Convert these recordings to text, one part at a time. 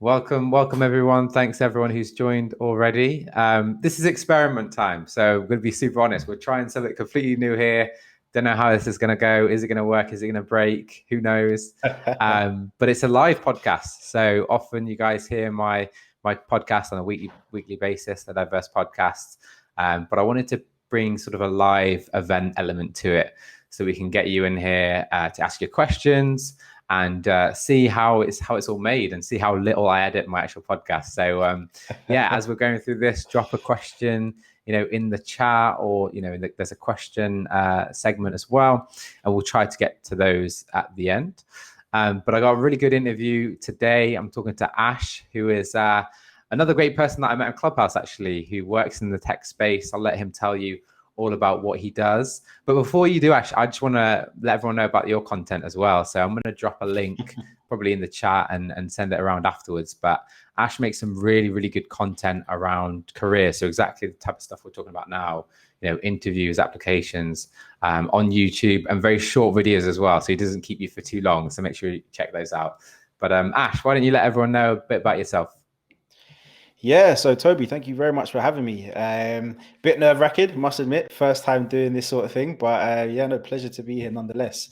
Welcome everyone. Thanks everyone who's joined already. This is experiment time, so we're going to be super honest. We're trying something completely new here. Don't know how this is going to go. Is it going to work? Is it going to break? Who knows? But it's a live podcast, so often you guys hear my podcast on a weekly basis, the Diverse Podcast. But I wanted to bring sort of a live event element to it, so we can get you in here to ask your questions and see how it's all made and see how little I edit my actual podcast. So yeah, as we're going through this, drop a question, in the chat or there's a question segment as well, and we'll try to get to those at the end. But I got a really good interview today. I'm talking to Ash, who is another great person that I met in Clubhouse actually, who works in the tech space. I'll let him tell you all about what he does. But before you do, Ash, I just want to let everyone know about your content as well. So I'm going to drop a link probably in the chat and send it around afterwards. But Ash makes some really, really good content around career. So exactly the type of stuff we're talking about now, interviews, applications on YouTube, and very short videos as well. So he doesn't keep you for too long. So make sure you check those out. But Ash, why don't you let everyone know a bit about yourself? Yeah, so Toby, thank you very much for having me. Bit nerve-wracking, must admit, first time doing this sort of thing, but yeah, no, pleasure to be here nonetheless.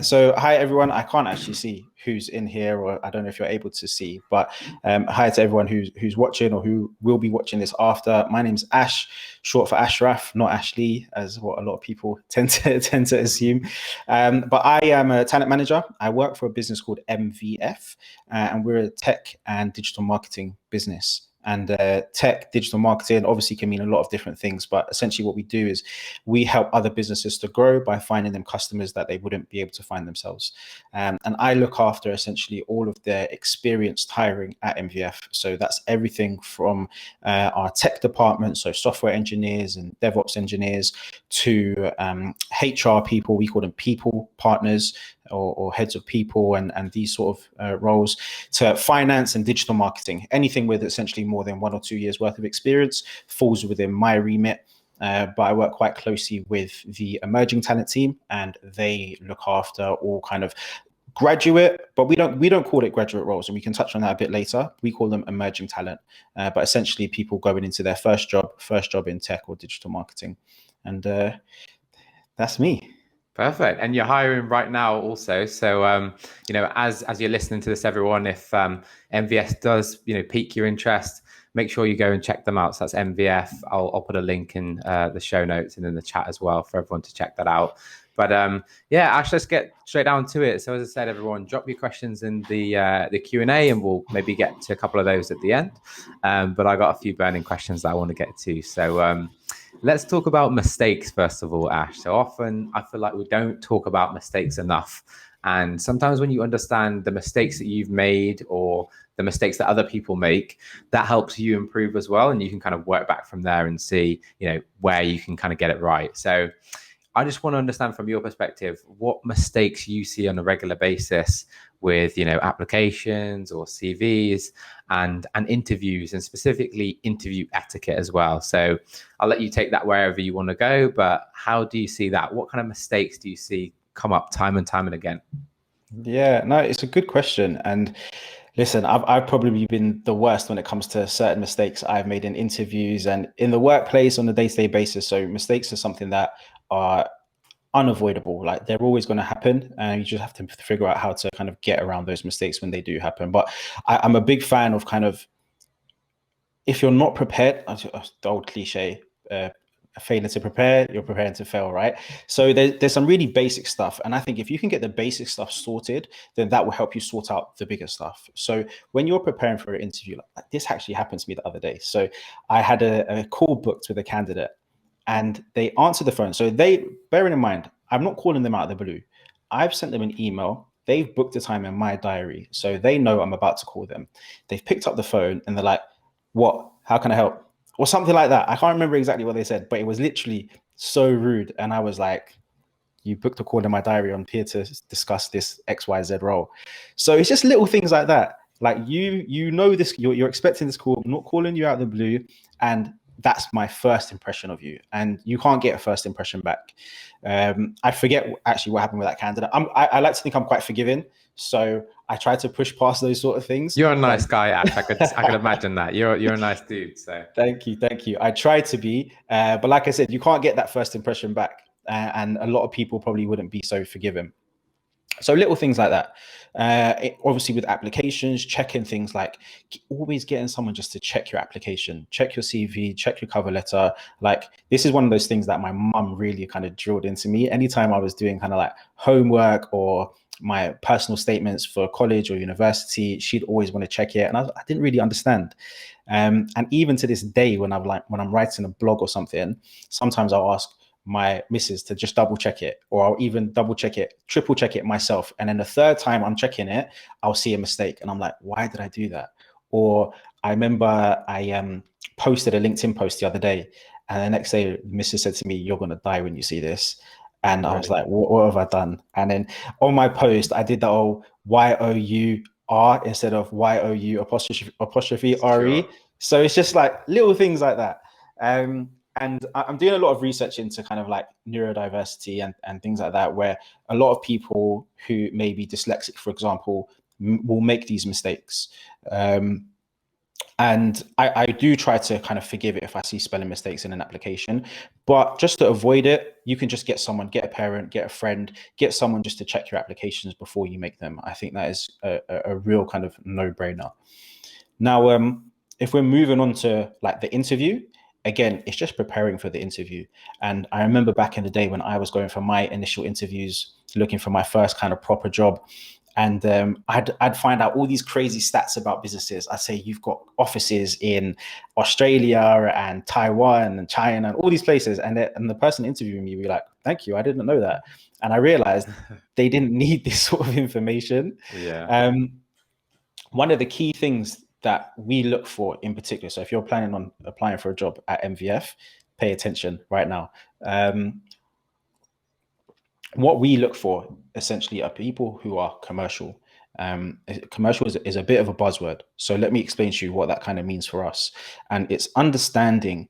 So hi everyone. I can't actually see who's in here, or I don't know if you're able to see, but hi to everyone who's watching or who will be watching this after. My name's Ash, short for Ashraf, not Ashley, as what a lot of people tend to assume. But I am a talent manager. I work for a business called MVF, and we're a tech and digital marketing business. And tech, digital marketing obviously can mean a lot of different things, but essentially what we do is we help other businesses to grow by finding them customers that they wouldn't be able to find themselves. And I look after essentially all of their experienced hiring at MVF. So that's everything from our tech department, so software engineers and DevOps engineers, to HR people, we call them people partners, or heads of people and these sort of roles, to finance and digital marketing. Anything with essentially more than 1 or 2 years worth of experience falls within my remit. But I work quite closely with the emerging talent team, and they look after all kind of graduate, but we don't call it graduate roles, and we can touch on that a bit later. We call them emerging talent, but essentially people going into their first job in tech or digital marketing, and that's me. Perfect. And you're hiring right now also. So, as you're listening to this, everyone, if MVS does, pique your interest, make sure you go and check them out. So that's MVF. I'll put a link in the show notes and in the chat as well for everyone to check that out. But yeah, Ash, let's get straight down to it. So as I said, everyone, drop your questions in the Q&A, and we'll maybe get to a couple of those at the end. But I got a few burning questions that I want to get to. So let's talk about mistakes first of all, Ash. So often I feel like we don't talk about mistakes enough. And sometimes when you understand the mistakes that you've made or the mistakes that other people make, that helps you improve as well. And you can kind of work back from there and see, where you can kind of get it right. So I just want to understand from your perspective what mistakes you see on a regular basis with, applications or CVs and interviews, and specifically interview etiquette as well. So I'll let you take that wherever you want to go, but how do you see that? What kind of mistakes do you see come up time and time and again? Yeah, no, it's a good question. And listen, I've probably been the worst when it comes to certain mistakes I've made in interviews and in the workplace on a day-to-day basis. So mistakes are something that are unavoidable. Like, they're always going to happen, and you just have to figure out how to kind of get around those mistakes when they do happen. But I'm a big fan of kind of, if you're not prepared, the old cliche, failing to prepare, you're preparing to fail, right? So there's some really basic stuff. And I think if you can get the basic stuff sorted, then that will help you sort out the bigger stuff. So when you're preparing for an interview, like this actually happened to me the other day. So I had a call booked with a candidate, and they answered the phone. So bearing in mind, I'm not calling them out of the blue. I've sent them an email. They've booked a time in my diary. So they know I'm about to call them. They've picked up the phone and they're like, what? How can I help? Or something like that. I can't remember exactly what they said, but it was literally so rude. And I was like, you booked a call in my diary. I'm here to discuss this XYZ role. So it's just little things like that. Like, you know this, you're expecting this call. I'm not calling you out of the blue. And that's my first impression of you. And you can't get a first impression back. I forget actually what happened with that candidate. I like to think I'm quite forgiving. So I try to push past those sort of things. You're a nice guy, Ash. I could imagine that. You're a nice dude. So Thank you, thank you. I try to be, but like I said, you can't get that first impression back, and a lot of people probably wouldn't be so forgiving. So little things like that. Obviously, with applications, checking things like always getting someone just to check your application, check your CV, check your cover letter. Like this is one of those things that my mum really kind of drilled into me. Anytime I was doing kind of like homework or my personal statements for college or university, she'd always want to check it, and I didn't really understand. And even to this day, when I'm writing a blog or something, sometimes I'll ask my missus to just double check it, or I'll even double check it, triple check it myself. And then the third time I'm checking it, I'll see a mistake and I'm like, why did I do that? Or I remember I posted a LinkedIn post the other day, and the next day missus said to me, "You're gonna die when you see this." And I was really, like, what have I done? And then on my post, I did the old YOUR instead of YOU apostrophe sure. RE. So it's just like little things like that. And I'm doing a lot of research into kind of like neurodiversity and things like that, where a lot of people who may be dyslexic, for example, will make these mistakes. And I do try to kind of forgive it if I see spelling mistakes in an application. But just to avoid it, you can just get someone, get a parent, get a friend, get someone just to check your applications before you make them. I think that is a real kind of no-brainer. Now, if we're moving on to like the interview, again, it's just preparing for the interview. And I remember back in the day when I was going for my initial interviews, looking for my first kind of proper job, and I'd find out all these crazy stats about businesses. I'd say you've got offices in Australia and Taiwan and China and all these places, and the person interviewing me would be like, "Thank you, I didn't know that," and I realized they didn't need this sort of information. Yeah. One of the key things that we look for in particular, so if you're planning on applying for a job at MVF, pay attention right now. What we look for essentially are people who are commercial. Commercial is a bit of a buzzword. So let me explain to you what that kind of means for us. And it's understanding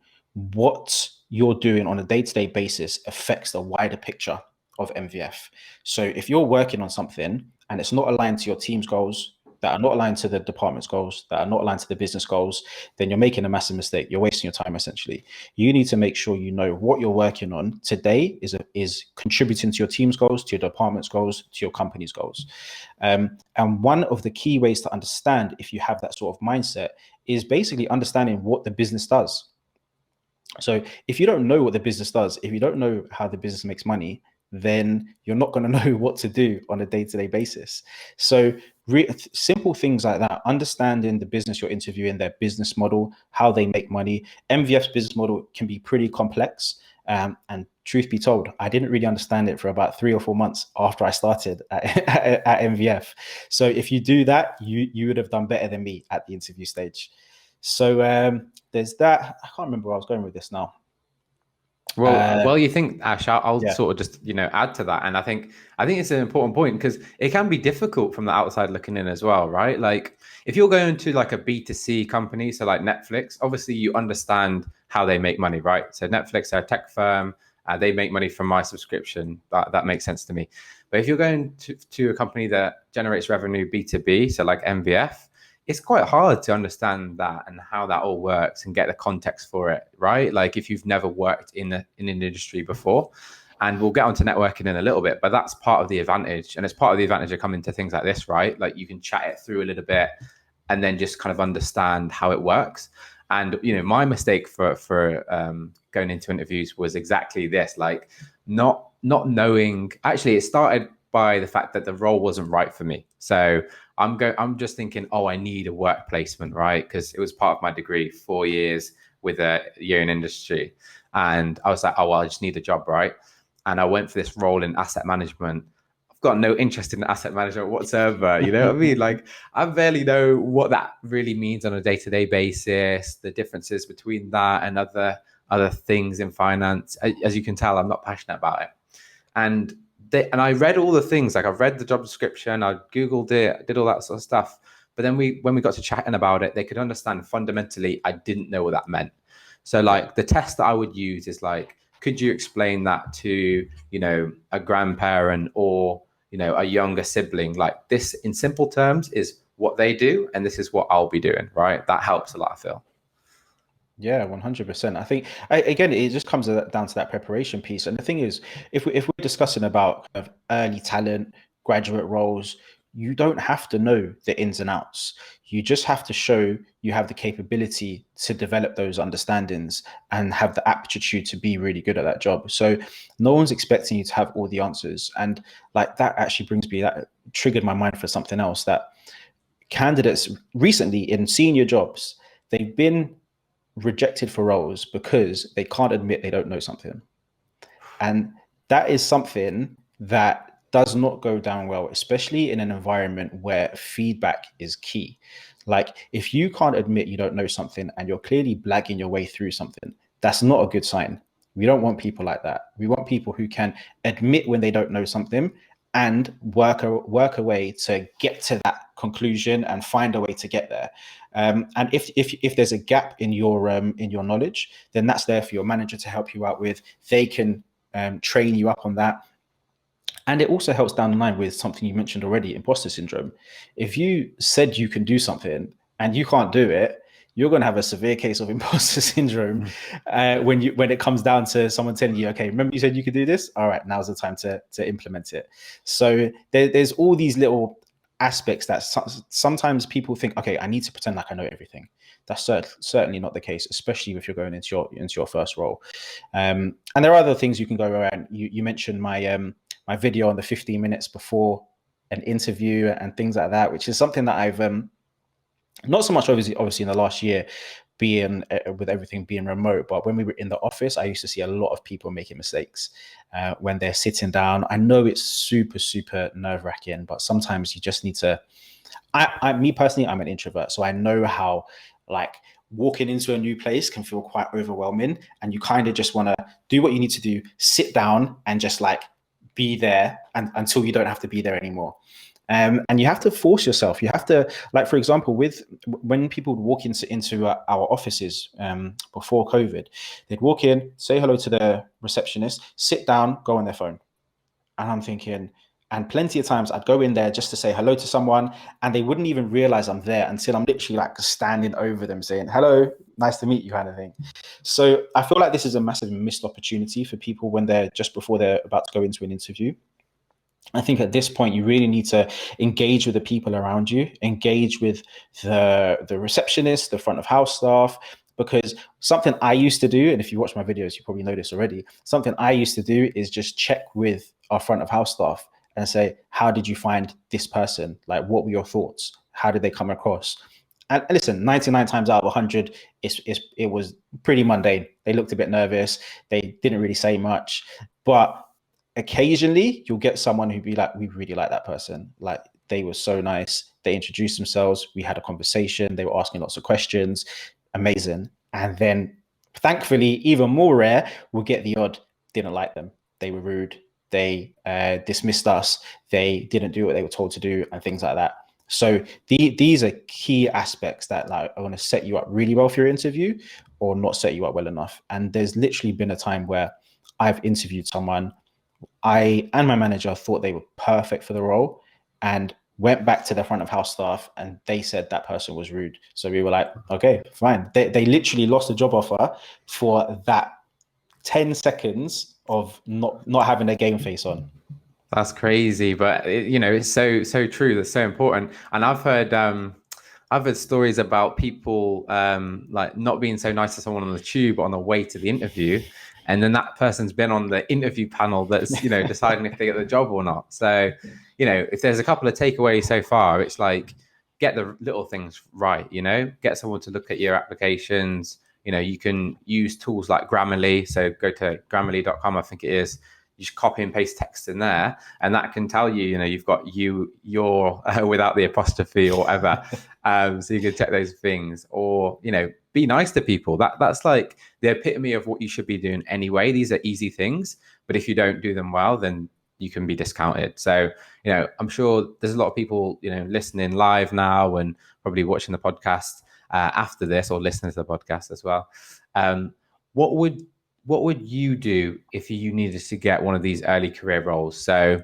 what you're doing on a day-to-day basis affects the wider picture of MVF. So if you're working on something and it's not aligned to your team's goals, that are not aligned to the department's goals, that are not aligned to the business goals, then you're making a massive mistake. You're wasting your time, essentially. You need to make sure you know what you're working on today is contributing to your team's goals, to your department's goals, to your company's goals. And one of the key ways to understand if you have that sort of mindset is basically understanding what the business does. So if you don't know what the business does, if you don't know how the business makes money, then you're not going to know what to do on a day-to-day basis. So simple things like that, understanding the business you're interviewing, their business model, how they make money. MVF's business model can be pretty complex. And truth be told, I didn't really understand it for about 3 or 4 months after I started at MVF. So if you do that, you would have done better than me at the interview stage. So there's that. I can't remember where I was going with this now. Well, you think, Ash, I'll Yeah. sort of just, add to that. And I think it's an important point because it can be difficult from the outside looking in as well, right? Like if you're going to like a B2C company, so like Netflix, obviously you understand how they make money, right? So Netflix, they're a tech firm, they make money from my subscription. That makes sense to me. But if you're going to a company that generates revenue B2B, so like MVF, it's quite hard to understand that and how that all works and get the context for it, right? Like if you've never worked in an industry before, and we'll get onto networking in a little bit, but that's part of the advantage. And it's part of the advantage of coming to things like this, right? Like you can chat it through a little bit and then just kind of understand how it works. And my mistake for going into interviews was exactly this, like not knowing. Actually, it started by the fact that the role wasn't right for me. So I'm just thinking, oh, I need a work placement, right? Because it was part of my degree, 4 years with a year in industry. And I was like, oh, well, I just need a job, right? And I went for this role in asset management. I've got no interest in asset management whatsoever. You know what I mean? Like, I barely know what that really means on a day-to-day basis, the differences between that and other things in finance. As you can tell, I'm not passionate about it. And I read all the things, like I read the job description, I Googled it, did all that sort of stuff. But then when we got to chatting about it, they could understand fundamentally, I didn't know what that meant. So like the test that I would use is like, could you explain that to, a grandparent or, a younger sibling, like this in simple terms is what they do and this is what I'll be doing, right? That helps a lot, I feel. Yeah, 100%. I think again, it just comes down to that preparation piece. And the thing is, if we're discussing about kind of early talent, graduate roles, you don't have to know the ins and outs. You just have to show you have the capability to develop those understandings and have the aptitude to be really good at that job. So no one's expecting you to have all the answers. And like that actually brings me, that triggered my mind for something else, that candidates recently in senior jobs, they've been rejected for roles because they can't admit they don't know something. And that is something that does not go down well, especially in an environment where feedback is key. Like if you can't admit you don't know something and you're clearly blagging your way through something, that's not a good sign. We don't want people like that. We want people who can admit when they don't know something and work a way to get to that conclusion and find a way to get there. And if there's a gap in your knowledge, then that's there for your manager to help you out with. They can train you up on that. And it also helps down the line with something you mentioned already, imposter syndrome. If you said you can do something and you can't do it, you're going to have a severe case of imposter syndrome when it comes down to someone telling you, okay, remember you said you could do this? All right, now's the time to implement it. So there's all these little aspects that sometimes people think, okay, I need to pretend like I know everything. That's certainly not the case, especially if you're going into your first role. And there are other things you can go around. You mentioned my video on the 15 minutes before an interview and things like that, which is something that I've not so much obviously in the last year, being with everything being remote, but when we were in the office, I used to see a lot of people making mistakes when they're sitting down. I know it's super nerve-wracking, but sometimes you just need to. Me personally, I'm an introvert, so I know how like walking into a new place can feel quite overwhelming, and you kind of just want to do what you need to do, sit down, and just like be there and until you don't have to be there anymore. And you have to force yourself. You have to, like, for example, when people would walk into our offices before COVID, they'd walk in, say hello to the receptionist, sit down, go on their phone. And I'm thinking, and plenty of times I'd go in there just to say hello to someone, and they wouldn't even realize I'm there until I'm literally like standing over them saying, hello, nice to meet you, kind of thing. So I feel like this is a massive missed opportunity for people when they're just before they're about to go into an interview. I think at this point, you really need to engage with the people around you, engage with the receptionist, the front of house staff, because something I used to do, and if you watch my videos, you probably know this already, something I used to do is just check with our front of house staff and say, how did you find this person? Like, what were your thoughts? How did they come across? And listen, 99 times out of 100, it was pretty mundane. They looked a bit nervous. They didn't really say much, but occasionally you'll get someone who'd be like, we really like that person. Like they were so nice. They introduced themselves. We had a conversation. They were asking lots of questions. Amazing. And then thankfully, even more rare, we'll get the odd, didn't like them. They were rude. They dismissed us. They didn't do what they were told to do and things like that. So these are key aspects that like I want to set you up really well for your interview or not set you up well enough. And there's literally been a time where I've interviewed someone, I and my manager thought they were perfect for the role and went back to the front of house staff and they said that person was rude. So we were like, okay, fine. They literally lost a job offer for that 10 seconds of not having their game face on. That's crazy, but it's so true. That's so important. And I've heard stories about people like not being so nice to someone on the tube on the way to the interview, and then that person's been on the interview panel that's deciding if they get the job or not. So, if there's a couple of takeaways so far, it's like get the little things right. Get someone to look at your applications. You can use tools like Grammarly. So go to grammarly.com, I think it is. You just copy and paste text in there, and that can tell you, you've got your without the apostrophe or whatever. So you can check those things, or be nice to people. That's like the epitome of what you should be doing anyway. These are easy things, but if you don't do them well, then you can be discounted. So I'm sure there's a lot of people listening live now and probably watching the podcast after this or listening to the podcast as well. What would you do if you needed to get one of these early career roles? So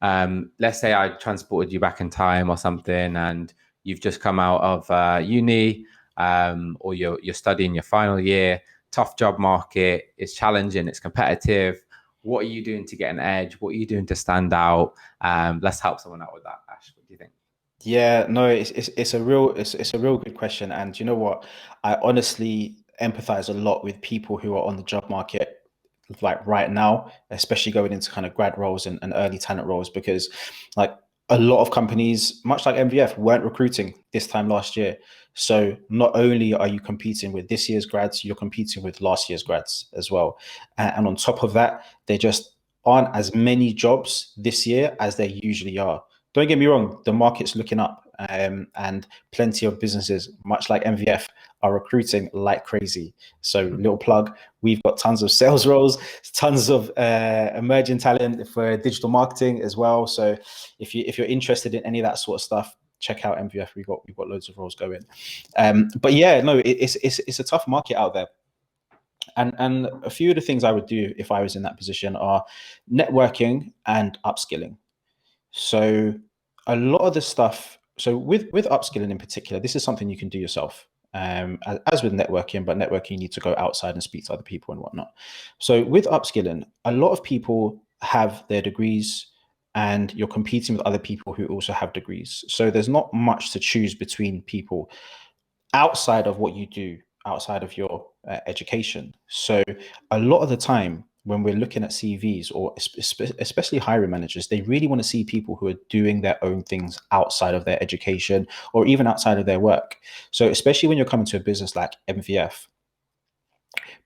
let's say I transported you back in time or something, and you've just come out of uni, or you're studying your final year. Tough job market. It's challenging. It's competitive. What are you doing to get an edge? What are you doing to stand out? Let's help someone out with that. Ash, what do you think? Yeah, no, it's a real good question. And you know what? I honestly empathize a lot with people who are on the job market like right now, especially going into kind of grad roles and early talent roles, because like a lot of companies, much like MVF, weren't recruiting this time last year. So not only are you competing with this year's grads, you're competing with last year's grads as well. And on top of that, there just aren't as many jobs this year as there usually are. Don't get me wrong, the market's looking up, and plenty of businesses, much like MVF, are recruiting like crazy. So, little plug, we've got tons of sales roles, tons of emerging talent for digital marketing as well. So, if you're interested in any of that sort of stuff, check out MVF. We've got loads of roles going. But yeah, no, it's a tough market out there. And a few of the things I would do if I was in that position are networking and upskilling. So a lot of the stuff, so with upskilling in particular, this is something you can do yourself. As with networking, but networking you need to go outside and speak to other people and whatnot. So with upskilling, a lot of people have their degrees and you're competing with other people who also have degrees. So there's not much to choose between people outside of what you do outside of your education. So a lot of the time when we're looking at CVs or especially hiring managers, they really want to see people who are doing their own things outside of their education or even outside of their work. So especially when you're coming to a business like MVF,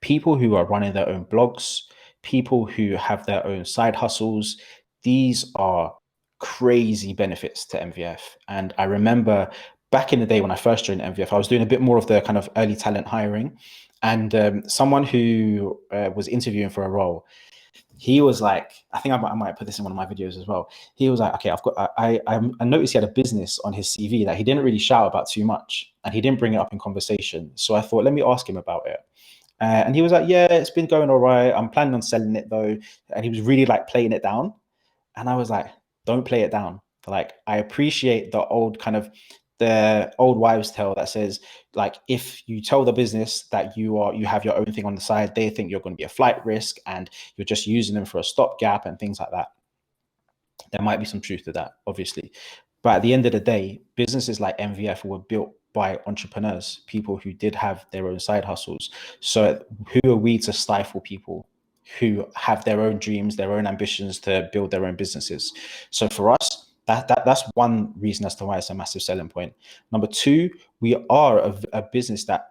people who are running their own blogs, people who have their own side hustles, these are crazy benefits to MVF. And I remember back in the day when I first joined MVF, I was doing a bit more of the kind of early talent hiring. And someone who was interviewing for a role, he was like, I think I might put this in one of my videos as well. He was like, okay, I noticed he had a business on his CV that he didn't really shout about too much, and he didn't bring it up in conversation. So I thought, let me ask him about it. And he was like, yeah, it's been going all right. I'm planning on selling it though. And he was really like playing it down. And I was like, don't play it down. Like, I appreciate the old wives' tale that says, like, if you tell the business that you have your own thing on the side, they think you're going to be a flight risk and you're just using them for a stopgap and things like that. There might be some truth to that, obviously. But at the end of the day, businesses like MVF were built by entrepreneurs, people who did have their own side hustles. So who are we to stifle people who have their own dreams, their own ambitions to build their own businesses? So for us, that's one reason as to why it's a massive selling point. Number two, we are a business that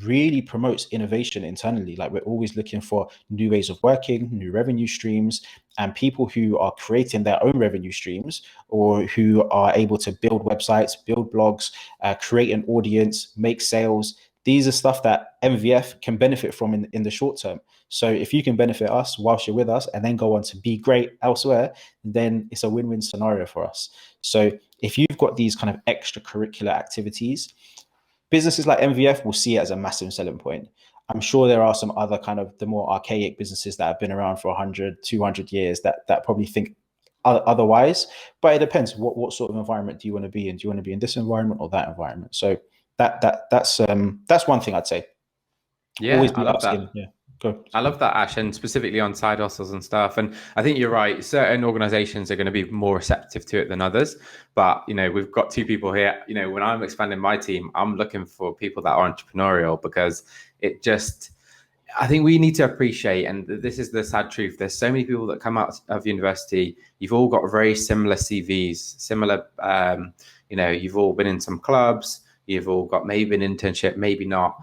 really promotes innovation internally. Like, we're always looking for new ways of working, new revenue streams, and people who are creating their own revenue streams or who are able to build websites, build blogs, create an audience, make sales. These are stuff that MVF can benefit from in the short term. So if you can benefit us whilst you're with us and then go on to be great elsewhere, then it's a win-win scenario for us. So if you've got these kind of extracurricular activities, businesses like MVF will see it as a massive selling point. I'm sure there are some other kind of the more archaic businesses that have been around for 100, 200 years that probably think otherwise, but it depends. What sort of environment do you want to be in? Do you want to be in this environment or that environment? So that's one thing I'd say. Always Yeah, I be love that. upskilling. Yeah, go. I love that, Ash, and specifically on side hustles and stuff. And I think you're right. Certain organizations are going to be more receptive to it than others. But, we've got two people here. When I'm expanding my team, I'm looking for people that are entrepreneurial because it just, I think we need to appreciate, and this is the sad truth. There's so many people that come out of university. You've all got very similar CVs, similar, you've all been in some clubs. You've all got maybe an internship, maybe not,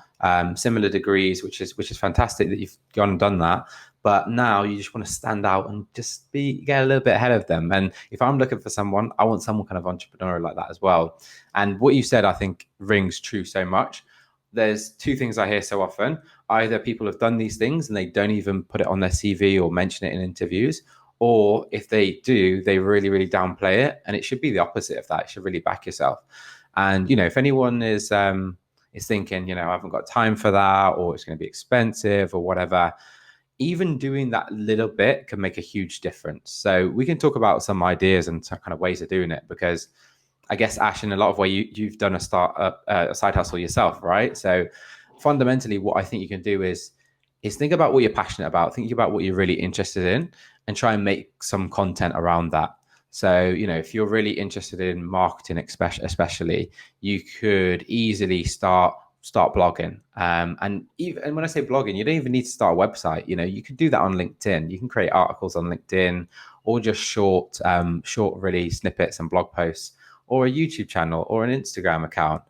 similar degrees, which is fantastic that you've gone and done that. But now you just want to stand out and just get a little bit ahead of them. And if I'm looking for someone, I want someone kind of entrepreneurial like that as well. And what you said, I think, rings true so much. There's two things I hear so often. Either people have done these things and they don't even put it on their CV or mention it in interviews, or if they do, they really, really downplay it. And it should be the opposite of that. You should really back yourself. And if anyone is thinking, I haven't got time for that, or it's going to be expensive, or whatever, even doing that little bit can make a huge difference. So we can talk about some ideas and some kind of ways of doing it, because I guess, Ash, in a lot of way, you've done a side hustle yourself, right? So fundamentally, what I think you can do is think about what you're passionate about, think about what you're really interested in, and try and make some content around that. So, if you're really interested in marketing, especially, you could easily start blogging. And when I say blogging, you don't even need to start a website. You can do that on LinkedIn. You can create articles on LinkedIn, or just short really snippets and blog posts, or a YouTube channel, or an Instagram account.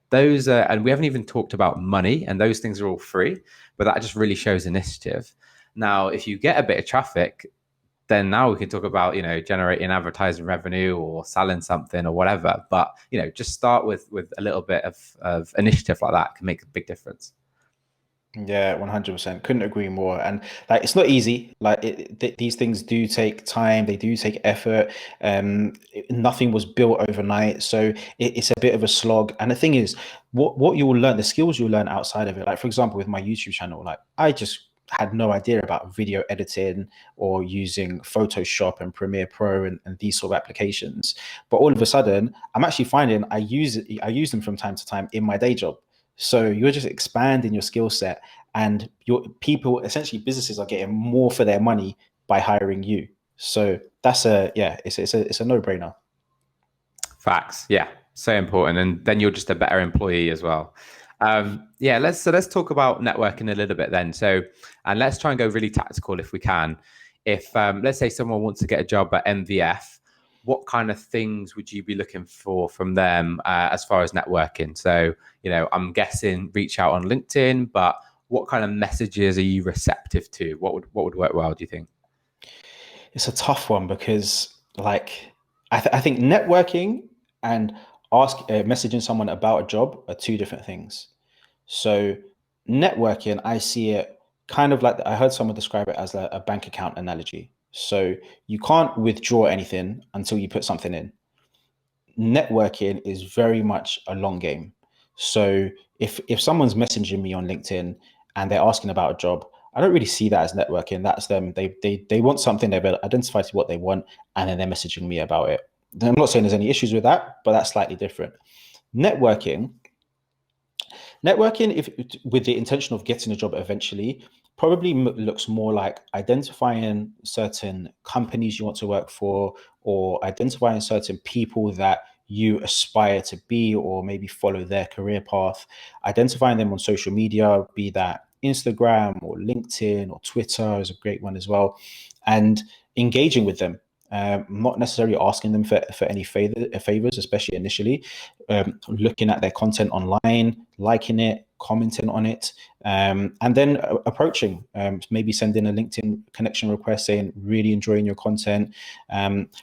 Those are, and we haven't even talked about money, and those things are all free, but that just really shows initiative. Now, if you get a bit of traffic, then now we can talk about, generating advertising revenue or selling something or whatever. But, just start with a little bit of initiative like that can make a big difference. Yeah, 100%. Couldn't agree more. And like, it's not easy. Like, these things do take time. They do take effort. Nothing was built overnight, so it's a bit of a slog. And the thing is, what you will learn, the skills you'll learn outside of it. Like, for example, with my YouTube channel, like, I just had no idea about video editing or using Photoshop and Premiere Pro and these sort of applications. But all of a sudden, I'm actually finding I use them from time to time in my day job. So you're just expanding your skill set, and your people, essentially businesses, are getting more for their money by hiring you. So that's it's a no-brainer. Facts. Yeah. So important. And then you're just a better employee as well. Yeah, let's talk about networking a little bit then. So, and let's try and go really tactical if we can. If let's say someone wants to get a job at MVF, what kind of things would you be looking for from them as far as networking? So, I'm guessing reach out on LinkedIn, but what kind of messages are you receptive to? What would work well, do you think? It's a tough one because, like, I think networking and messaging someone about a job are two different things. So networking, I see it kind of like, I heard someone describe it as a bank account analogy. So you can't withdraw anything until you put something in. Networking is very much a long game. So if someone's messaging me on LinkedIn and they're asking about a job, I don't really see that as networking. That's them. They want something, they've identified what they want, and then they're messaging me about it. I'm not saying there's any issues with that, but that's slightly different. Networking Networking, if with the intention of getting a job eventually, probably looks more like identifying certain companies you want to work for, or identifying certain people that you aspire to be, or maybe follow their career path, identifying them on social media, be that Instagram or LinkedIn or Twitter is a great one as well, and engaging with them. Not necessarily asking them for any favors, especially initially. Looking at their content online, liking it, commenting on it, and then approaching, maybe sending a LinkedIn connection request saying, really enjoying your content,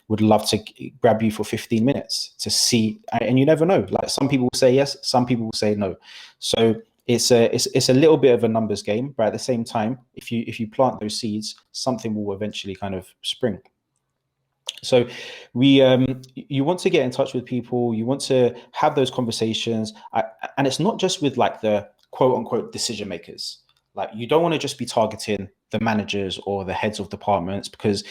would love to grab you for 15 minutes to see. And you never know, like, some people will say yes, some people will say no. So it's a little bit of a numbers game, but at the same time, if you plant those seeds, something will eventually kind of spring. So you want to get in touch with people, you want to have those conversations, and it's not just with, like, the quote unquote decision makers. Like, you don't want to just be targeting the managers or the heads of departments, because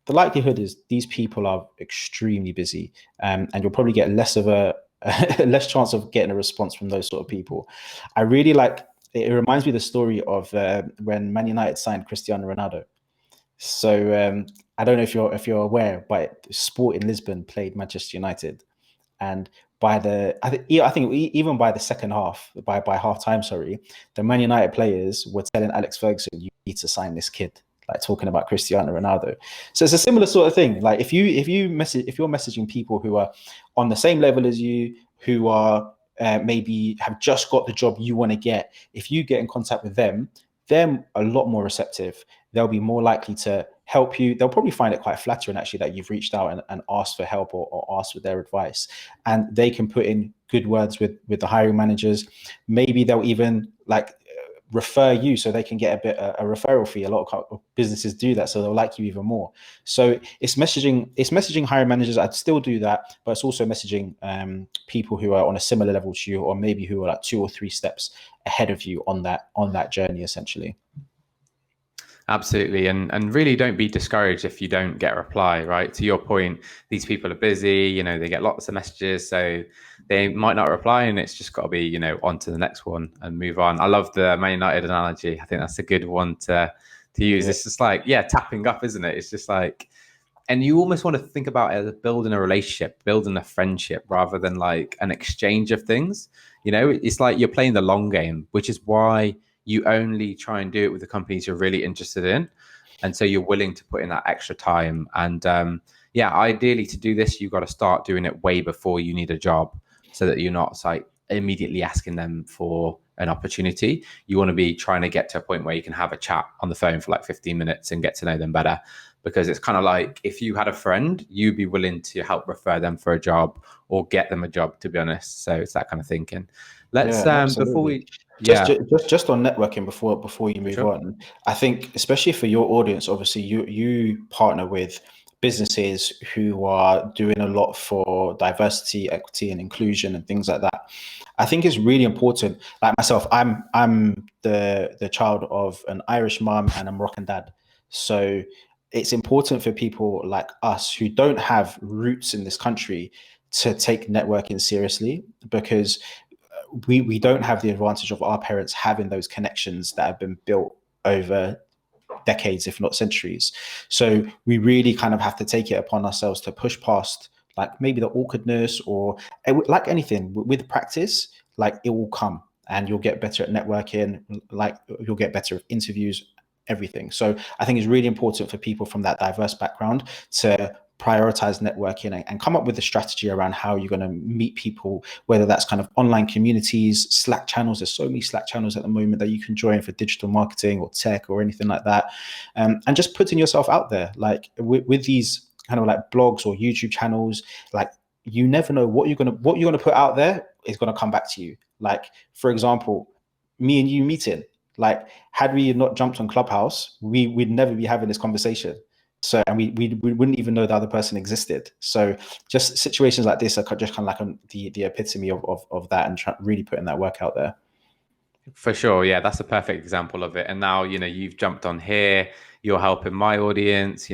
the likelihood is these people are extremely busy, and you'll probably get less of a less chance of getting a response from those sort of people. I really like it. It reminds me of the story of when Man United signed Cristiano Ronaldo. So I don't know if you're aware, but Sport in Lisbon played Manchester United, and I think even by the second half, by half time, sorry, the Man United players were telling Alex Ferguson, "You need to sign this kid." Like, talking about Cristiano Ronaldo. So it's a similar sort of thing. Like, if you're messaging people who are on the same level as you, who are maybe have just got the job you want to get, if you get in contact with them, they're a lot more receptive. They'll be more likely to help you. They'll probably find it quite flattering, actually, that you've reached out and asked for help, or asked for their advice. And they can put in good words with the hiring managers. Maybe they'll even, like, refer you, so they can get a referral fee. A lot of businesses do that, so they'll like you even more. So it's messaging hiring managers. I'd still do that, but it's also messaging people who are on a similar level to you, or maybe who are like 2 or 3 steps ahead of you on that journey, essentially. Absolutely. And really don't be discouraged if you don't get a reply, right? To your point, these people are busy, they get lots of messages, so they might not reply, and it's just got to be, on to the next one and move on. I love the Man United analogy. I think that's a good one to use. Yeah, It's just like, yeah, tapping up, isn't it? It's just like, and you almost want to think about it as building a relationship, building a friendship rather than like an exchange of things. It's like you're playing the long game, which is why you only try and do it with the companies you're really interested in. And so you're willing to put in that extra time. And yeah, ideally to do this, you've got to start doing it way before you need a job so that you're not like immediately asking them for an opportunity. You want to be trying to get to a point where you can have a chat on the phone for like 15 minutes and get to know them better, because it's kind of like if you had a friend, you'd be willing to help refer them for a job or get them a job, to be honest. So it's that kind of thinking. Let's yeah, before absolutely. we yeah, Just on networking before you for move sure. on, I think especially for your audience, obviously you partner with businesses who are doing a lot for diversity, equity, and inclusion and things like that. I think it's really important. Like myself, I'm the child of an Irish mom and a Moroccan dad, so it's important for people like us who don't have roots in this country to take networking seriously, because we don't have the advantage of our parents having those connections that have been built over decades, if not centuries. So we really kind of have to take it upon ourselves to push past like maybe the awkwardness, or like anything with practice, like it will come and you'll get better at networking, like you'll get better at interviews, everything. So I think it's really important for people from that diverse background to prioritize networking and come up with a strategy around how you're going to meet people, whether that's kind of online communities, Slack channels. There's so many Slack channels at the moment that you can join for digital marketing or tech or anything like that. And just putting yourself out there, like with these kind of like blogs or YouTube channels, like you never know what you're gonna put out there is gonna come back to you. Like for example, me and you meeting, like had we not jumped on Clubhouse, we'd never be having this conversation. So, and we wouldn't even know the other person existed. So, just situations like this are just kind of like the epitome of that, and really putting that work out there. For sure. Yeah, that's a perfect example of it. And now, you've jumped on here, you're helping my audience.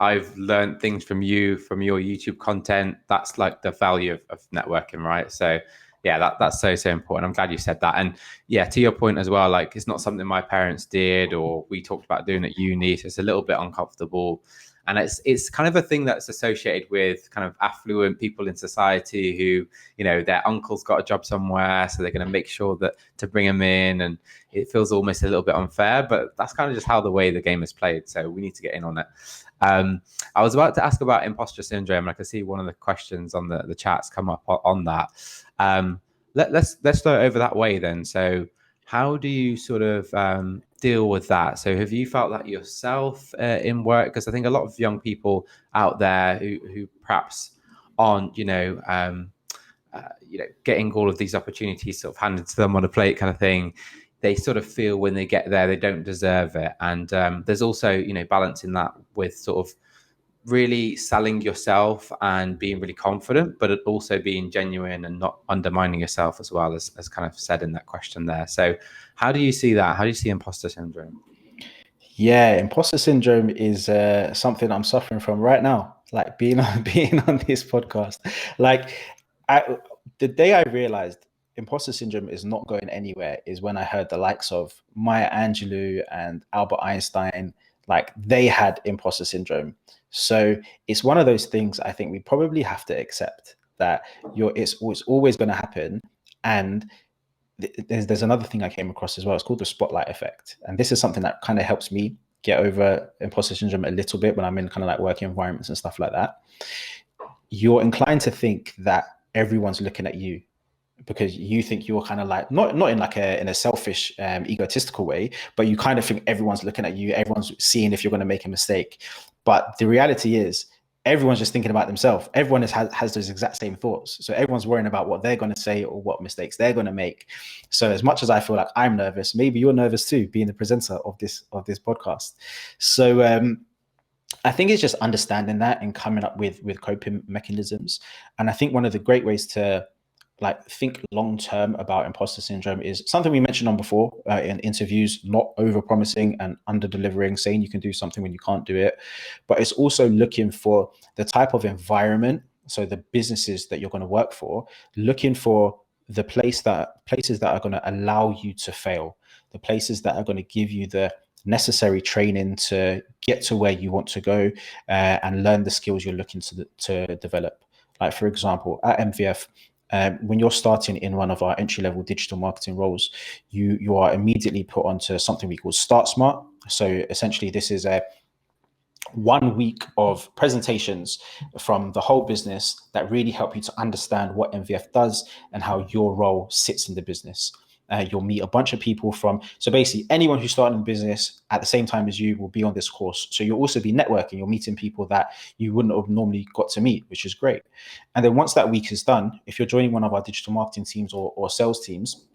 I've learned things from you, from your YouTube content. That's like the value of networking, right? So yeah, that's so, so important. I'm glad you said that. And yeah, to your point as well, like it's not something my parents did or we talked about doing at uni. So it's a little bit uncomfortable. And it's kind of a thing that's associated with kind of affluent people in society who, their uncle's got a job somewhere, so they're going to make sure that to bring them in, and it feels almost a little bit unfair, but that's kind of just how the way the game is played. So we need to get in on it. I was about to ask about imposter syndrome, and I can see one of the questions on the chats come up on that. Let's start over that way then. So how do you sort of deal with that? So have you felt that yourself in work? Because I think a lot of young people out there who perhaps aren't, getting all of these opportunities sort of handed to them on a plate kind of thing, they sort of feel when they get there they don't deserve it. And there's also, balancing that with sort of really selling yourself and being really confident, but also being genuine and not undermining yourself as well, as kind of said in that question there. So how do you see that? How do you see imposter syndrome? Yeah, imposter syndrome is something I'm suffering from right now. Like being on being on this podcast. Like I, the day I realized imposter syndrome is not going anywhere is when I heard the likes of Maya Angelou and Albert Einstein, like they had imposter syndrome. So it's one of those things I think we probably have to accept that it's always going to happen. And there's another thing I came across as well. It's called the spotlight effect, and this is something that kind of helps me get over imposter syndrome a little bit when I'm in kind of like working environments and stuff like that. You're inclined to think that everyone's looking at you because you think you're kind of like not in like a selfish egotistical way, but you kind of think everyone's looking at you, everyone's seeing if you're going to make a mistake. But the reality is everyone's just thinking about themselves. Everyone has those exact same thoughts, so everyone's worrying about what they're going to say or what mistakes they're going to make. So as much as I feel like I'm nervous, maybe you're nervous too, being the presenter of this podcast. So I think it's just understanding that and coming up with coping mechanisms. And I think one of the great ways to like think long term about imposter syndrome is something we mentioned on before in interviews, not over promising and under delivering, saying you can do something when you can't do it. But it's also looking for the type of environment, so the businesses that you're going to work for, looking for the places that are going to allow you to fail, the places that are going to give you the necessary training to get to where you want to go, and learn the skills you're looking to develop. Like, for example, at MVF, when you're starting in one of our entry-level digital marketing roles, you are immediately put onto something we call Start Smart. So essentially, this is a 1 week of presentations from the whole business that really help you to understand what MVF does and how your role sits in the business. You'll meet a bunch of people so basically anyone who's starting a business at the same time as you will be on this course. So you'll also be networking, you're meeting people that you wouldn't have normally got to meet, which is great. And then once that week is done, if you're joining one of our digital marketing teams or sales teams,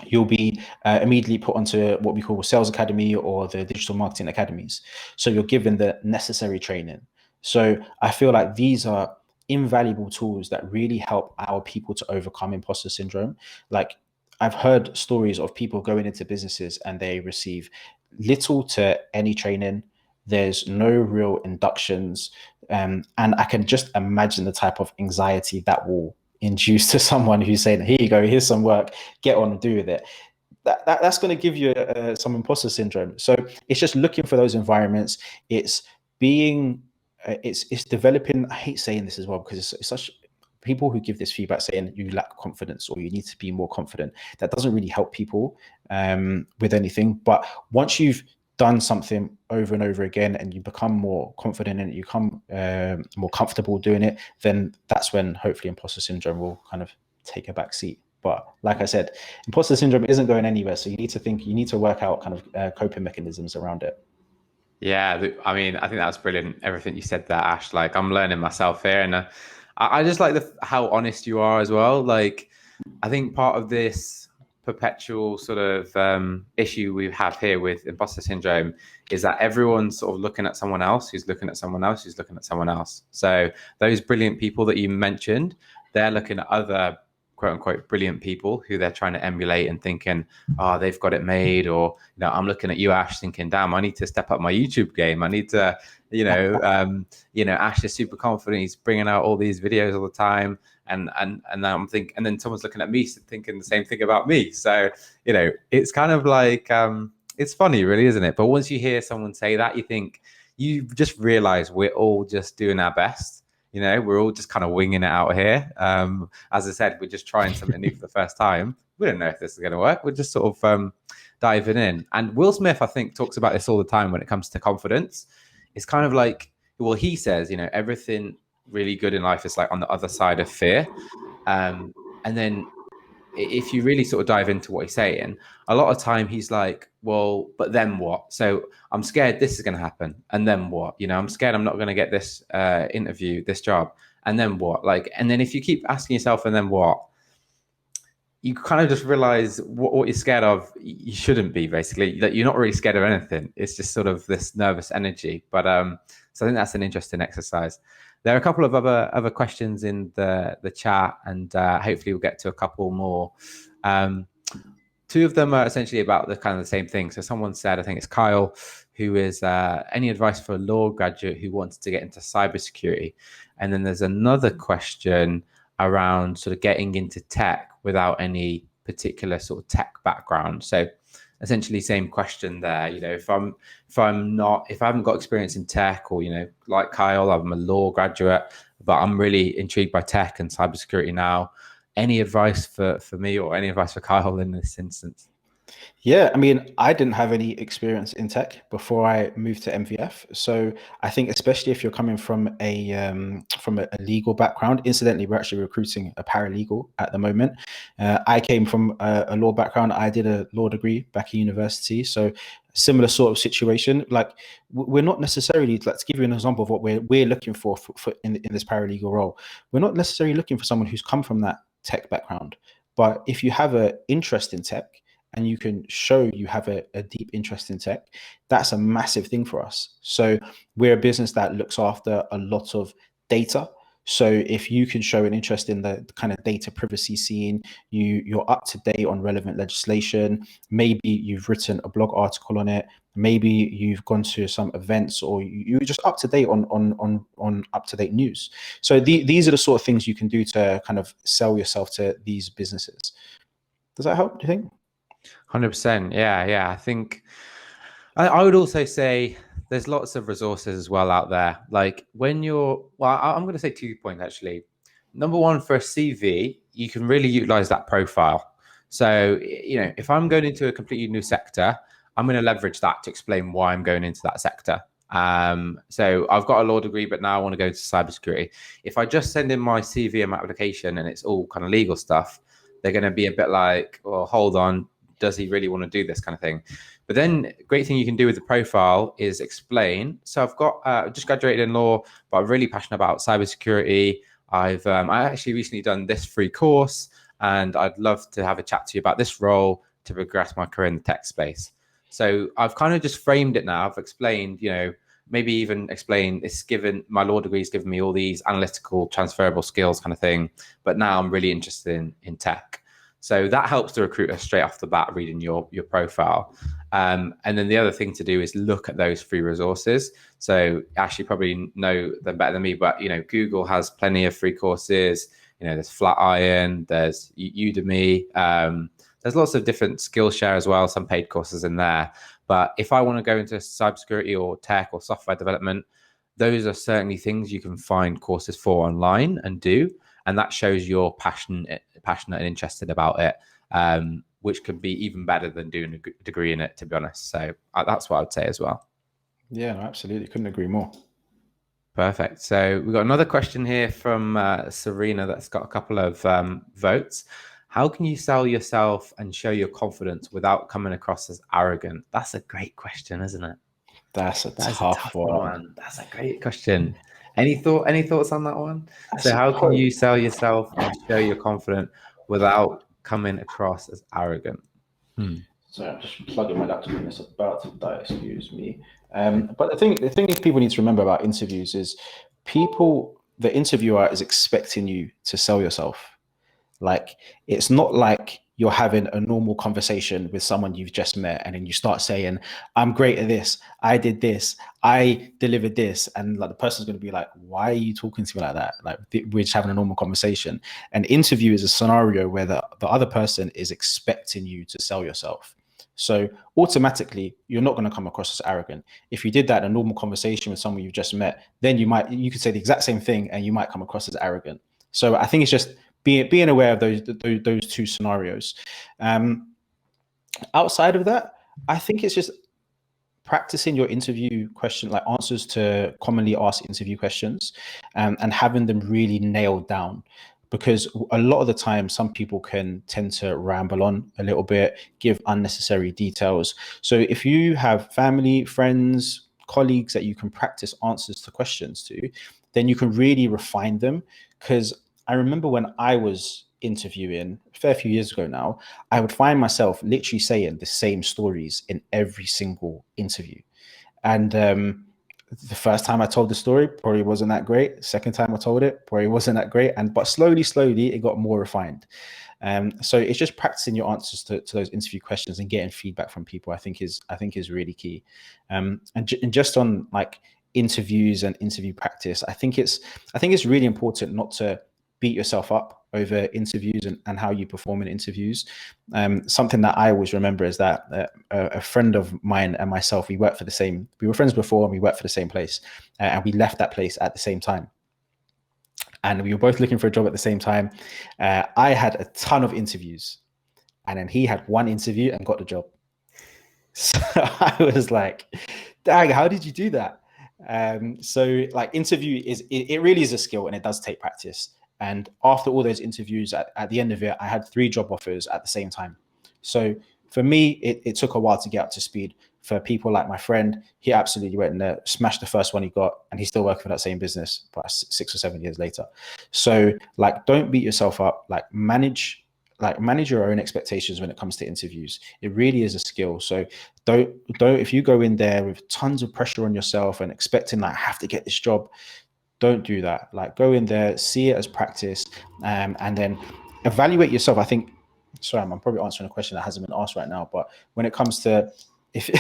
you'll be immediately put onto what we call Sales Academy or the Digital Marketing Academies. So you're given the necessary training. So I feel like these are invaluable tools that really help our people to overcome imposter syndrome. Like, I've heard stories of people going into businesses and they receive little to any training. There's no real inductions. And I can just imagine the type of anxiety that will induce to someone who's saying, here you go, here's some work, get on and do with it. That's going to give you some imposter syndrome. So it's just looking for those environments. It's being, it's developing. I hate saying this as well because it's such people who give this feedback saying you lack confidence or you need to be more confident. That doesn't really help people with anything. But once you've done something over and over again and you become more confident and you become more comfortable doing it, then that's when hopefully imposter syndrome will kind of take a back seat. But like I said, imposter syndrome isn't going anywhere. So you need to work out kind of coping mechanisms around it. Yeah, I mean, I think that's brilliant. Everything you said there, Ash. Like, I'm learning myself here, and I just like how honest you are as well. Like, I think part of this perpetual sort of issue we have here with imposter syndrome is that everyone's sort of looking at someone else who's looking at someone else who's looking at someone else. So those brilliant people that you mentioned, they're looking at other quote unquote brilliant people who they're trying to emulate and thinking, oh, they've got it made. Or, I'm looking at you, Ash, thinking, damn, I need to step up my YouTube game. I need to, Ash is super confident. He's bringing out all these videos all the time. And now I'm thinking, and then someone's looking at me thinking the same thing about me. So, it's kind of like, it's funny, really, isn't it? But once you hear someone say that, you just realize we're all just doing our best. We're all just kind of winging it out here. As I said, we're just trying something new for the first time. We don't know if this is going to work. We're just sort of diving in. And Will Smith, I think, talks about this all the time when it comes to confidence. It's kind of like, well, he says, everything really good in life is like on the other side of fear. And then if you really sort of dive into what he's saying, a lot of time he's like, well, but then what? So I'm scared this is going to happen. And then what? I'm scared I'm not going to get this interview, this job. And then what? And then if you keep asking yourself, and then what? You kind of just realize what you're scared of, you shouldn't be, basically. That you're not really scared of anything. It's just sort of this nervous energy. But so I think that's an interesting exercise. There are a couple of other questions in the chat, and hopefully we'll get to a couple more. Two of them are essentially about the kind of the same thing. So someone said, I think it's Kyle, who is any advice for a law graduate who wants to get into cybersecurity? And then there's another question around sort of getting into tech without any particular sort of tech background. So essentially same question there. If I haven't got experience in tech, or like Kyle, I'm a law graduate, but I'm really intrigued by tech and cybersecurity now. Any advice for me, or any advice for Kyle in this instance? Yeah, I mean, I didn't have any experience in tech before I moved to MVF. So I think, especially if you're coming from a legal background, incidentally, we're actually recruiting a paralegal at the moment. I came from a law background. I did a law degree back at university. So similar sort of situation. Like, we're not necessarily, let's give you an example of what we're looking for in this paralegal role. We're not necessarily looking for someone who's come from that tech background. But if you have an interest in tech, and you can show you have a deep interest in tech, that's a massive thing for us. So we're a business that looks after a lot of data. So if you can show an interest in the kind of data privacy scene, you're up to date on relevant legislation, maybe you've written a blog article on it, maybe you've gone to some events, or you're just up to date on up to date news. So these are the sort of things you can do to kind of sell yourself to these businesses. Does that help, do you think? 100%. Yeah. I think I would also say there's lots of resources as well out there. Like when I'm going to say 2 points actually. Number one, for a CV, you can really utilize that profile. So, if I'm going into a completely new sector, I'm going to leverage that to explain why I'm going into that sector. So I've got a law degree, but now I want to go to cybersecurity. If I just send in my CV and my application and it's all kind of legal stuff, they're going to be a bit like, well, hold on, does he really want to do this kind of thing? But then, great thing you can do with the profile is explain. So I've got just graduated in law, but I'm really passionate about cybersecurity. I actually recently done this free course, and I'd love to have a chat to you about this role to progress my career in the tech space. So I've kind of just framed it now. I've explained, maybe even explain it's given my law degree has given me all these analytical transferable skills kind of thing. But now I'm really interested in tech. So that helps the recruiter straight off the bat reading your profile. And then the other thing to do is look at those free resources. So Ash, you probably know them better than me, but Google has plenty of free courses. There's Flatiron, there's Udemy. There's lots of different Skillshare as well, some paid courses in there. But if I want to go into cybersecurity or tech or software development, those are certainly things you can find courses for online and do. And that shows you're passionate and interested about it, which could be even better than doing a degree in it, to be honest. So that's what I would say as well. Yeah, no, absolutely. Couldn't agree more. Perfect. So we've got another question here from Serena that's got a couple of votes. How can you sell yourself and show your confidence without coming across as arrogant? That's a great question, isn't it? That's a tough one. That's a great question. Any thoughts on that one? That's So a how can point. you sell yourself and show you're confident without coming across as arrogant? So I'm just plugging my laptop in. It's about to die. Excuse me. But the thing is, people need to remember about interviews is the interviewer is expecting you to sell yourself. Like, it's not like you're having a normal conversation with someone you've just met and then you start saying, I'm great at this, I did this, I delivered this. And like the person's going to be like, why are you talking to me like that? Like, we're just having a normal conversation. An interview is a scenario where the other person is expecting you to sell yourself. So automatically, you're not going to come across as arrogant. If you did that in a normal conversation with someone you've just met, then you could say the exact same thing and you might come across as arrogant. So I think it's just being aware of those two scenarios. Outside of that, I think it's just practicing your interview question, like answers to commonly asked interview questions, and having them really nailed down. Because a lot of the time, some people can tend to ramble on a little bit, give unnecessary details. So if you have family, friends, colleagues that you can practice answers to questions to, then you can really refine them. Because I remember when I was interviewing a fair few years ago now, I would find myself literally saying the same stories in every single interview. And the first time I told the story probably wasn't that great. Second time I told it probably wasn't that great. But slowly it got more refined. So it's just practicing your answers to those interview questions and getting feedback from people. I think is really key. And just on like interviews and interview practice, I think it's really important not to beat yourself up over interviews and how you perform in interviews. Something that I always remember is that a friend of mine and myself, we were friends before and we worked for the same place, and we left that place at the same time. And we were both looking for a job at the same time. I had a ton of interviews, and then he had one interview and got the job. So I was like, dang, how did you do that? So like interview it really is a skill, and it does take practice. And after all those interviews, at the end of it, I had 3 job offers at the same time. So for me, it took a while to get up to speed. For people like my friend, he absolutely went in there, smashed the first one he got, and he's still working for that same business, but 6 or 7 years later. So like, don't beat yourself up. Like manage your own expectations when it comes to interviews. It really is a skill. So don't if you go in there with tons of pressure on yourself and expecting like I have to get this job, don't do that. Like, go in there, see it as practice, and then evaluate yourself. I think, sorry, I'm probably answering a question that hasn't been asked right now, but when it comes to if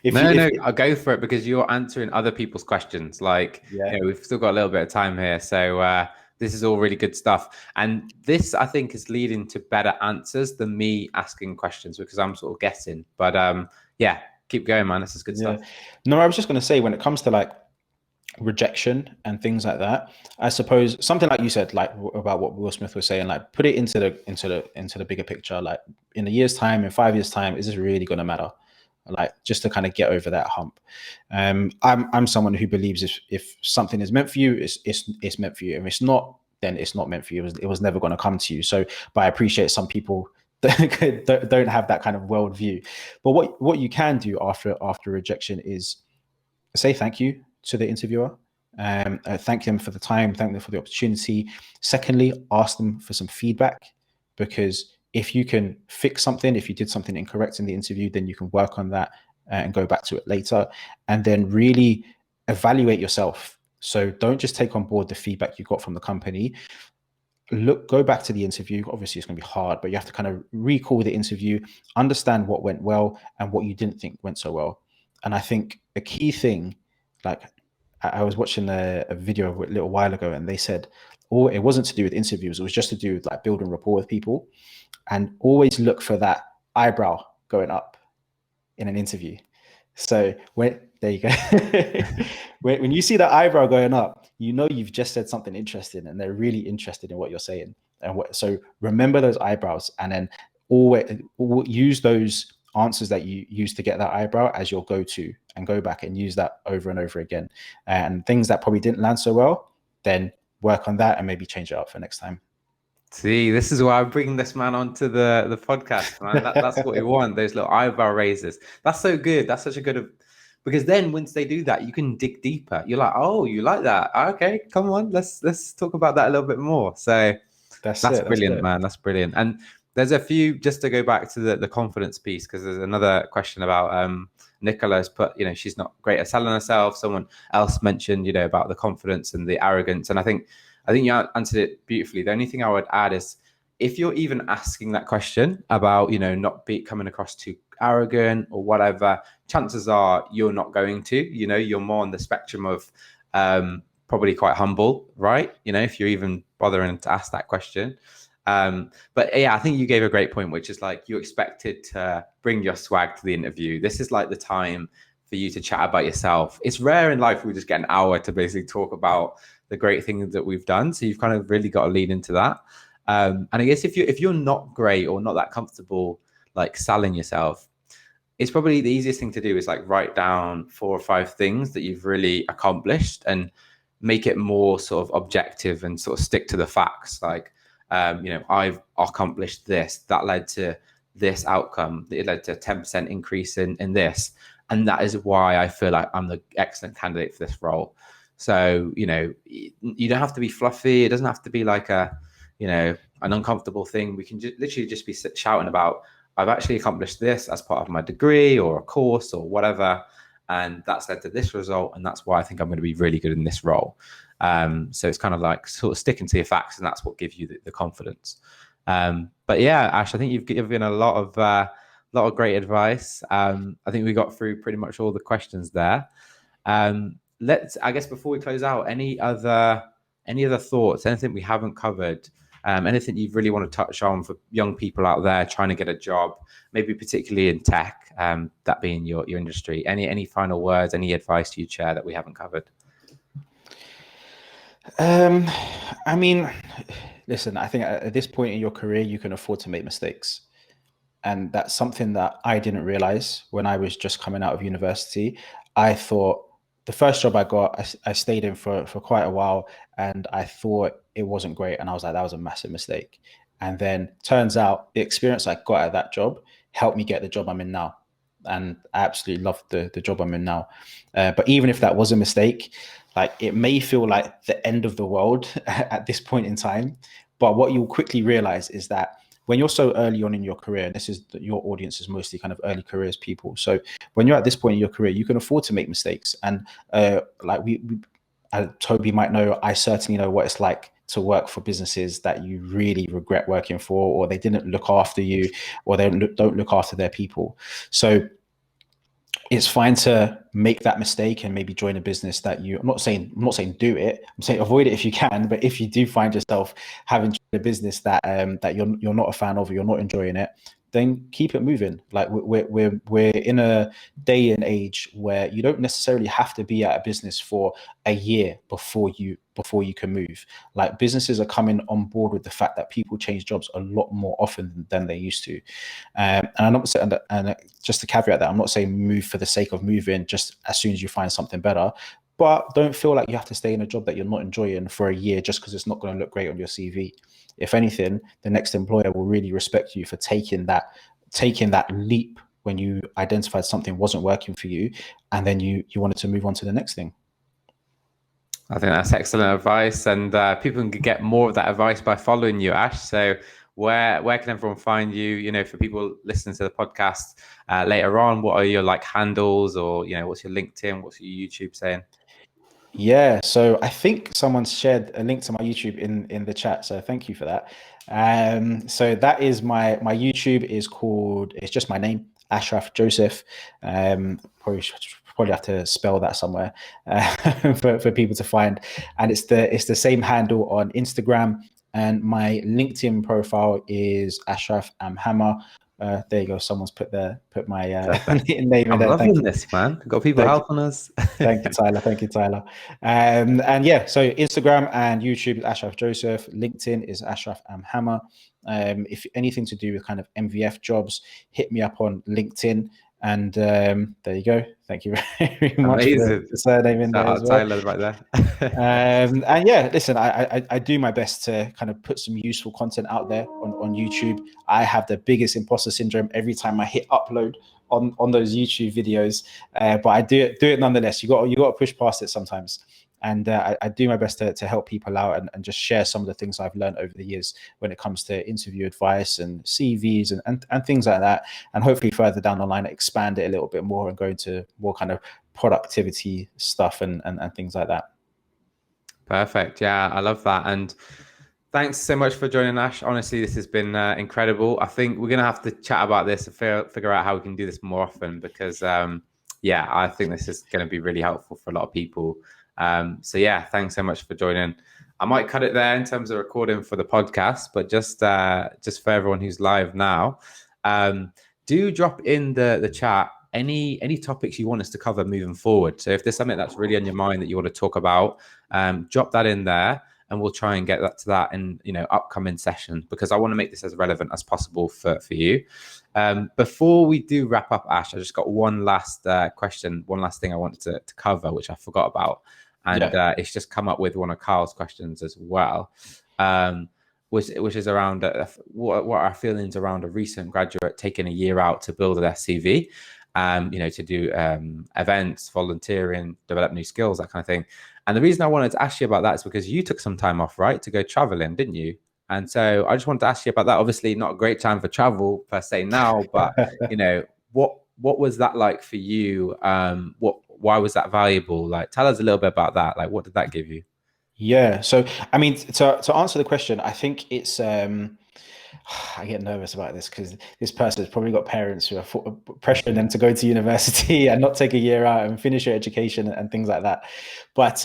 No, I'll go for it because you're answering other people's questions. Like, yeah, we've still got a little bit of time here. So this is all really good stuff. And this, I think, is leading to better answers than me asking questions because I'm sort of guessing. But yeah, keep going, man. This is good yeah. stuff. No, I was just going to say, when it comes to like rejection and things like that, I suppose something like you said, like about what Will Smith was saying, like put it into the bigger picture. Like, in a year's time, in 5 years' time, is this really going to matter? Like, just to kind of get over that hump. I'm someone who believes if something is meant for you, it's meant for you. If it's not, then it's not meant for you. It was never going to come to you. So, but I appreciate some people don't have that kind of worldview. But what you can do after rejection is say thank you to the interviewer. Thank them for the time, thank them for the opportunity. Secondly, ask them for some feedback, because if you can fix something, if you did something incorrect in the interview, then you can work on that and go back to it later. And then really evaluate yourself. So don't just take on board the feedback you got from the company. Go back to the interview. Obviously it's going to be hard, but you have to kind of recall the interview, understand what went well and what you didn't think went so well. And I think a key thing, like, I was watching a video a little while ago, and they said, oh, it wasn't to do with interviews, it was just to do with like building rapport with people. And always look for that eyebrow going up in an interview. So there you go. when you see the eyebrow going up, you know you've just said something interesting, and they're really interested in what you're saying. So remember those eyebrows, and then always use those answers that you use to get that eyebrow as your go-to, and go back and use that over and over again. And things that probably didn't land so well, then work on that and maybe change it up for next time. See, this is why I'm bringing this man onto the podcast, man. That's what we want. Those little eyebrow raisers. That's so good. That's such a good, because then once they do that, you can dig deeper. You're like, oh, you like that? Okay, come on, let's talk about that a little bit more. So That's that's it. That's brilliant, it. man. That's brilliant. And there's a few, just to go back to the confidence piece, because there's another question about Nicola's put, she's not great at selling herself. Someone else mentioned, about the confidence and the arrogance. And I think you answered it beautifully. The only thing I would add is, if you're even asking that question about, not coming across too arrogant or whatever, chances are you're not going to, you're more on the spectrum of probably quite humble, right? If you're even bothering to ask that question. But yeah, I think you gave a great point, which is like, you expected to bring your swag to the interview. This is like the time for you to chat about yourself. It's rare in life we just get an hour to basically talk about the great things that we've done. So you've kind of really got to lean into that. And I guess if you're not great or not that comfortable like selling yourself, it's probably the easiest thing to do is like write down 4 or 5 things that you've really accomplished and make it more sort of objective and sort of stick to the facts. Like, I've accomplished this, that led to this outcome, it led to a 10% increase in this. And that is why I feel like I'm the excellent candidate for this role. So, you don't have to be fluffy. It doesn't have to be like an uncomfortable thing. We can literally just be shouting about, I've actually accomplished this as part of my degree or a course or whatever. And that's led to this result. And that's why I think I'm going to be really good in this role. So it's kind of like sort of sticking to your facts, and that's what gives you the confidence. But yeah, Ash, I think you've given a lot of great advice. I think we got through pretty much all the questions there. I guess before we close out, any other thoughts, anything we haven't covered, anything you really want to touch on for young people out there trying to get a job, maybe particularly in tech, that being your industry? Any final words, any advice you'd share that we haven't covered? I mean, listen, I think at this point in your career, you can afford to make mistakes. And that's something that I didn't realize when I was just coming out of university. I thought the first job I got, I stayed in for quite a while, and I thought it wasn't great. And I was like, that was a massive mistake. And then turns out the experience I got at that job helped me get the job I'm in now. And I absolutely love the job I'm in now. But even if that was a mistake, like, it may feel like the end of the world at this point in time. But what you'll quickly realize is that when you're so early on in your career, and this is your audience is mostly kind of early careers people. So when you're at this point in your career, you can afford to make mistakes. And like Toby might know, I certainly know what it's like to work for businesses that you really regret working for, or they didn't look after you, or they don't look after their people. So it's fine to make that mistake and maybe join a business that I'm not saying do it. I'm saying avoid it if you can. But if you do find yourself having a business that that you're not a fan of, or you're not enjoying it, then keep it moving. Like we're in a day and age where you don't necessarily have to be at a business for a year before you can move. Like businesses are coming on board with the fact that people change jobs a lot more often than they used to. And I'm not saying that, and just to caveat that, I'm not saying move for the sake of moving just as soon as you find something better. But don't feel like you have to stay in a job that you're not enjoying for a year just because it's not going to look great on your CV. If anything, the next employer will really respect you for taking that leap when you identified something wasn't working for you, and then you wanted to move on to the next thing. I think that's excellent advice, and people can get more of that advice by following you, Ash. So where can everyone find you? You know, for people listening to the podcast later on, what are your like handles, or you know, what's your LinkedIn, what's your YouTube saying? Yeah, so I think someone shared a link to my YouTube in the chat, so thank you for that. So that is my YouTube is called, it's just my name, Asheraf Joseph. Probably have to spell that somewhere for people to find, and it's the same handle on Instagram, and my LinkedIn profile is Ashraf Hammer. There you go. Someone's put my name in I'm there. Thank loving you. this, man. Got people Thank you. helping us. Thank you, Tyler. Thank you, Tyler. And yeah, so Instagram and YouTube is Ashraf Joseph. LinkedIn is Ashraf Hammer. If anything to do with kind of MVF jobs, hit me up on LinkedIn. And there you go. Thank you very much for the surname in there as well. Tyler right there. And yeah, listen, I do my best to kind of put some useful content out there on YouTube. I have the biggest imposter syndrome every time I hit upload on those YouTube videos, but I do it nonetheless. You got to push past it sometimes, and I do my best to help people out and just share some of the things I've learned over the years when it comes to interview advice and CVs and things like that, and hopefully further down the line expand it a little bit more and go into more kind of productivity stuff and things like that. Perfect. Yeah, I love that. And thanks so much for joining, Ash. Honestly, this has been incredible. I think we're going to have to chat about this and figure out how we can do this more often because, yeah, I think this is going to be really helpful for a lot of people. So, yeah, thanks so much for joining. I might cut it there in terms of recording for the podcast, but just for everyone who's live now, do drop in the chat any topics you want us to cover moving forward. So if there's something that's really on your mind that you want to talk about, drop that in there and we'll try and get to that in upcoming sessions because I want to make this as relevant as possible for you. Before we do wrap up, Ash, I just got one last question, one last thing I wanted to cover, which I forgot about. And it's just come up with one of Carl's questions as well. Which is around what are our feelings around a recent graduate taking a year out to build their CV, to do events, volunteering, develop new skills, that kind of thing. And the reason I wanted to ask you about that is because you took some time off, right, to go traveling, didn't you? And so I just wanted to ask you about that. Obviously, not a great time for travel per se now, but what was that like for you? Why was that valuable? Like, tell us a little bit about that. Like, what did that give you? Yeah. So, I mean, to answer the question, I think it's, I get nervous about this because this person has probably got parents who are pressuring them to go to university and not take a year out and finish your education and things like that. But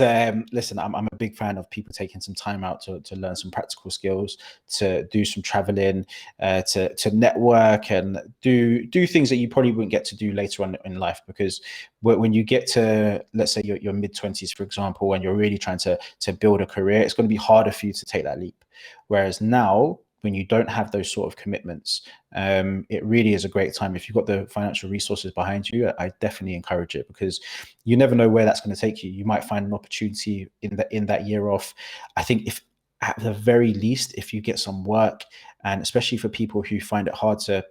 listen, I'm a big fan of people taking some time out to learn some practical skills, to do some traveling, to network and do things that you probably wouldn't get to do later on in life. Because when you get to, let's say your mid-20s, for example, and you're really trying to build a career, it's going to be harder for you to take that leap. Whereas now, when you don't have those sort of commitments, it really is a great time. If you've got the financial resources behind you, I definitely encourage it because you never know where that's going to take you. You might find an opportunity in that year off. I think if at the very least, if you get some work, and especially for people who find it hard to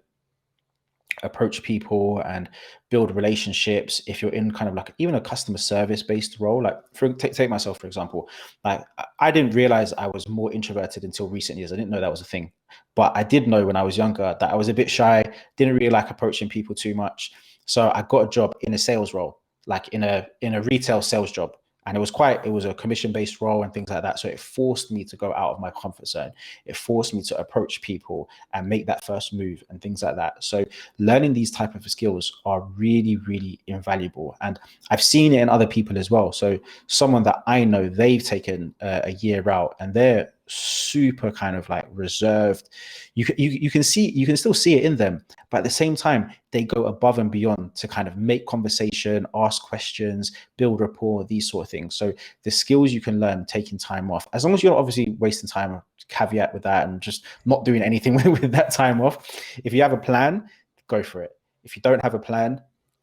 approach people and build relationships, if you're in kind of like even a customer service based role, like take myself for example, like I didn't realize I was more introverted until recent years. I didn't know that was a thing, but I did know when I was younger that I was a bit shy, didn't really like approaching people too much. So I got a job in a sales role, like in a retail sales job, And it was a commission-based role and things like that. So it forced me to go out of my comfort zone. It forced me to approach people and make that first move and things like that. So learning these type of skills are really, really invaluable. And I've seen it in other people as well. So someone that I know, they've taken a year out and they're super kind of like reserved. You can still see it in them, but at the same time they go above and beyond to kind of make conversation, ask questions, build rapport, these sort of things. So the skills you can learn taking time off, as long as you're not obviously wasting time, caveat with that, and just not doing anything with that time off. If you have a plan, go for it. If you don't have a plan,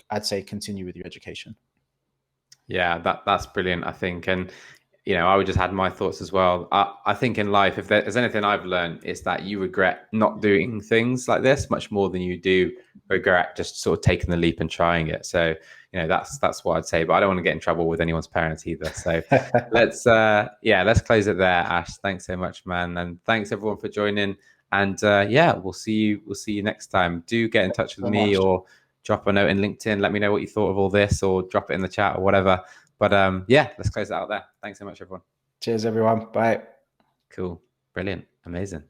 I'd say continue with your education. Yeah, that's brilliant, I think. And I would just add my thoughts as well. I think in life, if there's anything I've learned, it's that you regret not doing things like this much more than you do regret just sort of taking the leap and trying it. So, that's what I'd say. But I don't want to get in trouble with anyone's parents either. So let's close it there, Ash. Thanks so much, man. And thanks everyone for joining. And we'll see you next time. Do get in touch with me or drop a note in LinkedIn. Let me know what you thought of all this, or drop it in the chat or whatever. But let's close it out there. Thanks so much, everyone. Cheers, everyone. Bye. Cool. Brilliant. Amazing.